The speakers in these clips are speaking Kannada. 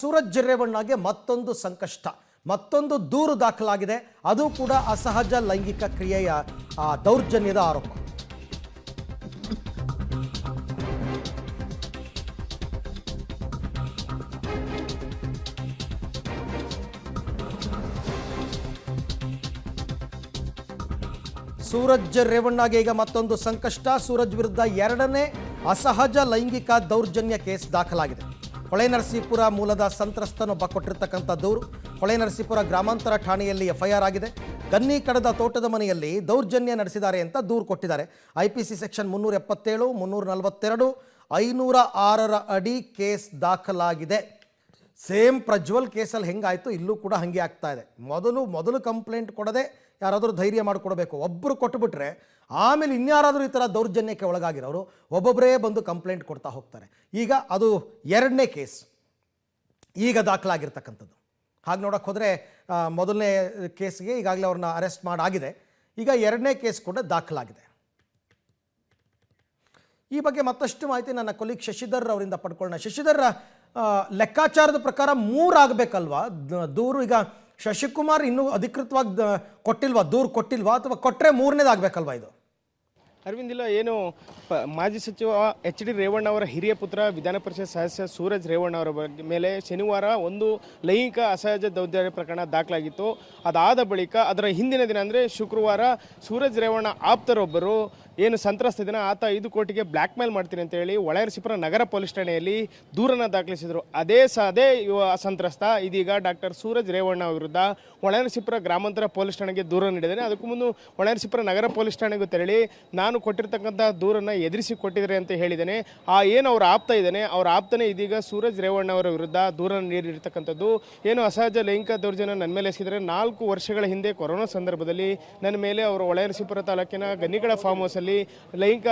ಸೂರಜ್ ರೇವಣ್ಣಗೆ ಮತ್ತೊಂದು ಸಂಕಷ್ಟ, ಮತ್ತೊಂದು ದೂರು ದಾಖಲಾಗಿದೆ. ಅದು ಕೂಡ ಅಸಹಜ ಲೈಂಗಿಕ ಕ್ರಿಯೆಯ ದೌರ್ಜನ್ಯದ ಆರೋಪ. ಸೂರಜ್ ರೇವಣ್ಣಗೆ ಈಗ ಮತ್ತೊಂದು ಸಂಕಷ್ಟ. ಸೂರಜ್ ವಿರುದ್ಧ ಎರಡನೇ ಅಸಹಜ ಲೈಂಗಿಕ ದೌರ್ಜನ್ಯ ಕೇಸ್ ದಾಖಲಾಗಿದೆ. ಹೊಳೆನರಸೀಪುರ ಮೂಲದ ಸಂತ್ರಸ್ತನೊಬ್ಬ ಕೊಟ್ಟಿರ್ತಕ್ಕಂಥ ದೂರು. ಹೊಳೆನರಸೀಪುರ ಗ್ರಾಮಾಂತರ ಠಾಣೆಯಲ್ಲಿ ಎಫ್ಐಆರ್ ಆಗಿದೆ. ಗನ್ನಿ ಕಡದ ತೋಟದ ಮನೆಯಲ್ಲಿ ದೌರ್ಜನ್ಯ ನಡೆಸಿದ್ದಾರೆ ಅಂತ ದೂರು ಕೊಟ್ಟಿದ್ದಾರೆ. IPC ಸೆಕ್ಷನ್ 377, 342, 506 ಅಡಿ ಕೇಸ್ ದಾಖಲಾಗಿದೆ. ಸೇಮ್ ಪ್ರಜ್ವಲ್ ಕೇಸಲ್ಲಿ ಹೆಂಗಾಯಿತು ಇಲ್ಲೂ ಕೂಡ ಹಾಗೆ ಆಗ್ತಾ ಇದೆ. ಮೊದಲು ಕಂಪ್ಲೇಂಟ್ ಕೊಡದೆ ಯಾರಾದರೂ ಧೈರ್ಯ ಮಾಡಿಕೊಡ್ಬೇಕು. ಒಬ್ಬರು ಕೊಟ್ಟುಬಿಟ್ರೆ ಆಮೇಲೆ ಇನ್ಯಾರಾದರೂ ಈ ಥರ ದೌರ್ಜನ್ಯಕ್ಕೆ ಒಳಗಾಗಿರೋರು ಒಬ್ಬೊಬ್ಬರೇ ಬಂದು ಕಂಪ್ಲೇಂಟ್ ಕೊಡ್ತಾ ಹೋಗ್ತಾರೆ. ಈಗ ಅದು ಎರಡನೇ ಕೇಸ್ ಈಗ ದಾಖಲಾಗಿರ್ತಕ್ಕಂಥದ್ದು. ಹಾಗೆ ನೋಡೋಕ್ಕೆ ಹೋದರೆ ಮೊದಲನೇ ಕೇಸ್ಗೆ ಈಗಾಗಲೇ ಅವ್ರನ್ನ ಅರೆಸ್ಟ್ ಮಾಡಾಗಿದೆ. ಈಗ ಎರಡನೇ ಕೇಸ್ ಕೂಡ ದಾಖಲಾಗಿದೆ. ಈ ಬಗ್ಗೆ ಮತ್ತಷ್ಟು ಮಾಹಿತಿ ನನ್ನ ಕೊಲೀಗ್ ಶಶಿಧರ್ ಅವರಿಂದ ಪಡ್ಕೊಳ್ಳೋಣ. ಶಶಿಧರ್, ಲೆಕ್ಕಾಚಾರದ ಪ್ರಕಾರ 3 ಆಗಬೇಕಲ್ವಾ ದೂರು? ಈಗ ಶಶಿಕುಮಾರ್ ಇನ್ನೂ ಅಧಿಕೃತವಾಗಿ ಕೊಟ್ಟಿಲ್ವಾ, ದೂರು ಕೊಟ್ಟಿಲ್ವಾ, ಅಥವಾ ಕೊಟ್ಟರೆ 3ನೇದಾಗಬೇಕಲ್ವಾ ಇದು? ಅರವಿಂದ್, ಇಲ್ಲ, ಏನು ಮಾಜಿ ಸಚಿವ HD ರೇವಣ್ಣ ಅವರ ಹಿರಿಯ ಪುತ್ರ ವಿಧಾನ ಪರಿಷತ್ ಸದಸ್ಯ ಸೂರಜ್ ರೇವಣ್ಣ ಅವರ ಮೇಲೆ ಶನಿವಾರ ಒಂದು ಲೈಂಗಿಕ ಅಸಹಜ ದೌರ್ಜನ್ಯ ಪ್ರಕರಣ ದಾಖಲಾಗಿತ್ತು. ಅದಾದ ಬಳಿಕ ಅದರ ಹಿಂದಿನ ದಿನ ಅಂದರೆ ಶುಕ್ರವಾರ ಸೂರಜ್ ರೇವಣ್ಣ ಆಪ್ತರೊಬ್ಬರು ಏನು ಸಂತ್ರಸ್ತ ದಿನ ಆತ 5 ಕೋಟಿಗೆ ಬ್ಲ್ಯಾಕ್ ಮೇಲ್ ಮಾಡ್ತೀನಿ ಅಂತ ಹೇಳಿ ಹೊಳೆನರಸೀಪುರ ನಗರ ಪೊಲೀಸ್ ಠಾಣೆಯಲ್ಲಿ ದೂರನ್ನು ದಾಖಲಿಸಿದರು. ಅದೇ ಸಂತ್ರಸ್ತ ಇದೀಗ ಡಾಕ್ಟರ್ ಸೂರಜ್ ರೇವಣ್ಣ ವಿರುದ್ಧ ಹೊಳೆನರಸೀಪುರ ಗ್ರಾಮಾಂತರ ಪೊಲೀಸ್ ಠಾಣೆಗೆ ದೂರ ನೀಡಿದ್ದೇನೆ. ಅದಕ್ಕೂ ಮುನ್ನ ಹೊಳೆನರಸೀಪುರ ನಗರ ಪೊಲೀಸ್ ಠಾಣೆಗೂ ತೆರಳಿ ನಾನು ಕೊಟ್ಟಿರ್ತಕ್ಕಂಥ ದೂರನ್ನು ಎದುರಿಸಿ ಕೊಟ್ಟಿದ್ದಾರೆ ಅಂತ ಹೇಳಿದ್ದೇನೆ. ಏನು ಅವರ ಆಪ್ತ ಇದ್ದಾನೆ, ಅವರ ಆಪ್ತನೇ ಇದೀಗ ಸೂರಜ್ ರೇವಣ್ಣ ಅವರ ವಿರುದ್ಧ ದೂರನ್ನು ನೀಡಿರ್ತಕ್ಕಂಥದ್ದು. ಏನು ಅಸಹಜ ಲೈಂಗಿಕ ದೌರ್ಜನ್ಯ ನನ್ನ ಮೇಲೆ ಎಸಗಿದರೆ 4 ವರ್ಷಗಳ ಹಿಂದೆ ಕೊರೋನಾ ಸಂದರ್ಭದಲ್ಲಿ ನನ್ನ ಮೇಲೆ ಅವರು ಹೊಳೆನರಸೀಪುರ ತಾಲೂಕಿನ ಗನ್ನಿಕಡ ಫಾರ್ಮ್ ಹೌಸಲ್ಲಿ ಲೈಂಗಿಕ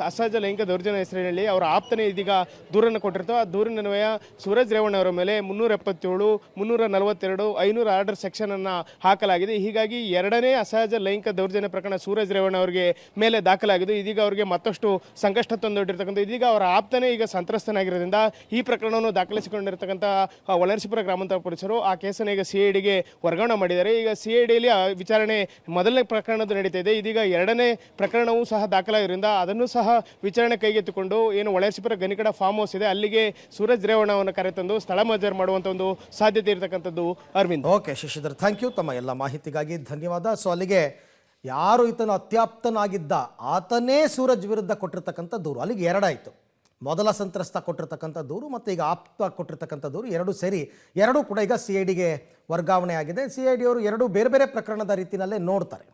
ಅಸಹಜ ಲೈಂಗಿಕ ದೌರ್ಜನ್ಯ ಹೆಸರಿನಲ್ಲಿ ಅವರ ಆಪ್ತನೇ ಇದೀಗ ದೂರನ್ನು ಕೊಟ್ಟಿರ್ತಾರೆ. ಆ ದೂರಿನನ್ವಯ ಸೂರಜ್ ರೇವಣ್ಣ ಅವರ ಮೇಲೆ 377, 342, 506 ಸೆಕ್ಷನ್ ಅನ್ನು ಹಾಕಲಾಗಿದೆ. ಹೀಗಾಗಿ ಎರಡನೇ ಅಸಹಜ ಲೈಂಗಿಕ ದೌರ್ಜನ್ಯ ಪ್ರಕರಣ ಸೂರಜ್ ರೇವಣ್ಣ ಅವರಿಗೆ ಮೇಲೆ ದಾಖಲಾಗಿದೆ. ಇದೀಗ ಅವರಿಗೆ ಮತ್ತಷ್ಟು ಸಂಕಷ್ಟ ತಂದೊಡ್ಡಿರ್ತಕ್ಕಂಥ ಇದೀಗ ಅವರ ಆಪ್ತನೇ ಈಗ ಸಂತ್ರಸ್ತನಾಗಿರೋದ್ರಿಂದ ಈ ಪ್ರಕರಣವನ್ನು ದಾಖಲಿಸಿಕೊಂಡಿರ್ತಕ್ಕಂಥ ಹೊಳೆನರಸೀಪುರ ಗ್ರಾಮಾಂತರ ಪೊಲೀಸರು ಆ ಕೇಸನ್ನು ಈಗ CIDಗೆ ವರ್ಗಾವಣೆ ಮಾಡಿದ್ದಾರೆ. ಈಗ CIDಯಲ್ಲಿ ವಿಚಾರಣೆ ಮೊದಲನೇ ಪ್ರಕರಣದ ನಡೀತಾ ಇದೆ. ಇದೀಗ ಎರಡನೇ ಪ್ರಕರಣವೂ ಸಹ ದಾಖಲಾಗಿರೋದ್ರಿಂದ ಅದನ್ನು ಸಹ ವಿಚಾರಣೆ ಕೈಗೆತ್ತಿಕೊಂಡು ಏನು ಹೊಳೆನರಸೀಪುರ ಗನಿಕಡ ಫಾರ್ಮ್ ಹೌಸ್ ಇದೆ ಅಲ್ಲಿಗೆ ಸೂರಜ್ ರೇವಣ್ಣವನ್ನು ಕರೆತಂದು ಸ್ಥಳ ಮಜರ್ ಮಾಡುವಂಥ ಒಂದು ಸಾಧ್ಯತೆ ಇರತಕ್ಕಂಥದ್ದು. Arvind. Okay Shashidhar, thank you. ತಮ್ಮ ಎಲ್ಲ ಮಾಹಿತಿಗಾಗಿ ಧನ್ಯವಾದ. ಸೊ ಅಲ್ಲಿಗೆ ಯಾರು ಈತನು ಅತ್ಯಾಪ್ತನಾಗಿದ್ದ ಆತನೇ ಸೂರಜ್ ವಿರುದ್ಧ ಕೊಟ್ಟಿರ್ತಕ್ಕಂಥ ದೂರು, ಅಲ್ಲಿಗೆ ಎರಡಾಯಿತು. ಮೊದಲ ಸಂತ್ರಸ್ತ ಕೊಟ್ಟಿರ್ತಕ್ಕಂಥ ದೂರು ಮತ್ತು ಈಗ ಆಪ್ತ ಕೊಟ್ಟಿರ್ತಕ್ಕಂಥ ದೂರು ಎರಡೂ ಸೇರಿ ಎರಡೂ ಕೂಡ ಈಗ CIDಗೆ ವರ್ಗಾವಣೆ ಆಗಿದೆ. CID ಅವರು ಎರಡೂ ಬೇರೆ ಬೇರೆ ಪ್ರಕರಣದ ರೀತಿಯಲ್ಲೇ ನೋಡ್ತಾರೆ.